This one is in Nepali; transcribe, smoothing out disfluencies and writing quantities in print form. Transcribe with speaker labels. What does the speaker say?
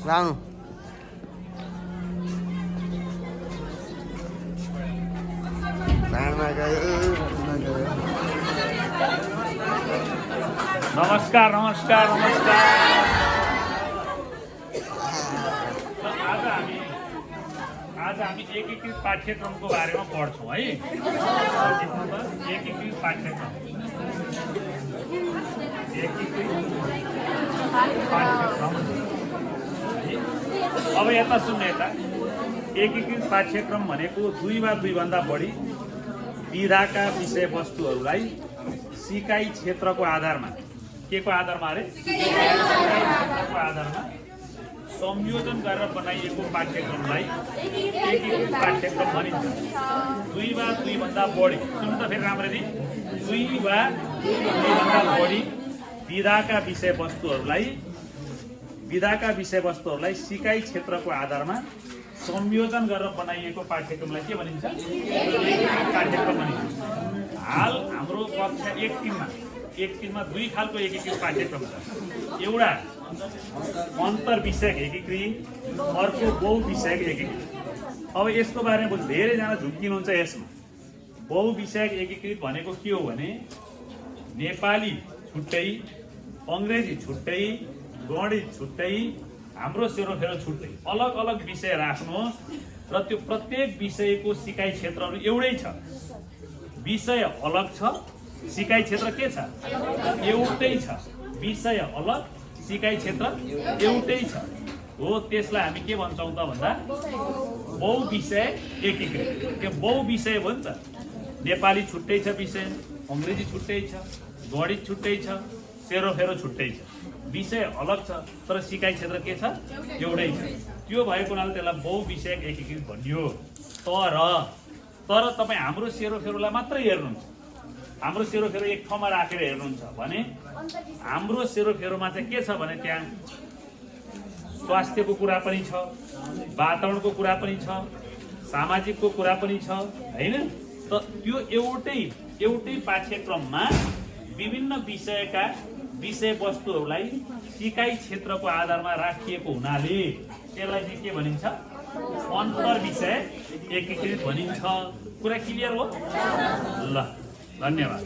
Speaker 1: Vâng.
Speaker 2: नमस्कार नमस्कार नमस्कार आज हामी एकीकृत पाठ्यक्रमको बारेमा पढ्छौँ है। एकीकृत पाठ्यक्रम अब यता सुन्नु यता एकीकृत पाठ्यक्रम भनेको 2 वा 2 भन्दा बढी विधाका विषयवस्तुहरूलाई सिकाइ क्षेत्रको आधारमा के को आधारमा अरे क्षेत्रको आधारमा संयोजन गरेर बनाइएको पाठ्यक्रमलाई एकीकृत पाठ्यक्रम भनिन्छ। 2 वा 2 भन्दा बढी सुन्नु त फेरि राम्ररी 2 वा 2 भन्दा बढी विधाका विषयवस्तुहरूलाई सिकाइ क्षेत्रको आधारमा संयोजन गरेर बनाइएको पाठ्यक्रमलाई के भनिन्छ? एकीकृत पाठ्यक्रम भनिन्छ। हाल हाम्रो कक्षा 1-3मा 2 खालको एकीकृत पाठ्यक्रम छ। एउटा अन्तर विषयक एकीकृत, अर्को बहुविषयक एकीकृत। अब यसको बारेमा धेरैजना झुक्किनुहुन्छ यसमा। बहुविषयक एकीकृत भनेको के हो भने नेपाली छुट्टै, अङ्ग्रेजी छुट्टै, गणित छुट्टै, हाम्रो सेरोफेरो छुट्टै अलग अलग विषय राख्नुहोस् र त्यो प्रत्येक विषयको सिकाइ क्षेत्रहरू एउटै छ। विषय अलग छ, सिकाइ क्षेत्र के छ? एउटै छ। विषय अलग, सिकाइ क्षेत्र एउटै छ। हो, त्यसलाई हामी के भन्छौँ त भन्दा बहुविषय एकीकृत। त्यो बहुविषय हो नि त। नेपाली छुट्टै छ विषय, अङ्ग्रेजी छुट्टै छ, गणित छुट्टै छ, सेरोफेरो छुट्टै छ। विषय अलग छ तर सिकाइ क्षेत्र के छ? एउटै छ। त्यो भएको हुनाले त्यसलाई बहुविषयक एकीकृत भनियो। तर तपाईँ हाम्रो सेरोफेरोलाई मात्रै हेर्नुहुन्छ, हाम्रो सेरोफेरो एक ठाउँमा राखेर हेर्नुहुन्छ भने हाम्रो सेरोफेरोमा चाहिँ के छ भने त्यहाँ स्वास्थ्यको कुरा पनि छ, वातावरणको कुरा पनि छ, सामाजिकको कुरा पनि छ हैन? त त्यो एउटै पाठ्यक्रममा विभिन्न विषयका विषयवस्तुहरूलाई सिकाइ क्षेत्रको आधारमा राखिएको हुनाले त्यसलाई चाहिँ के भनिन्छ? अन्तर विषय एकीकृत भनिन्छ। कुरा क्लियर हो? ल, धन्यवाद।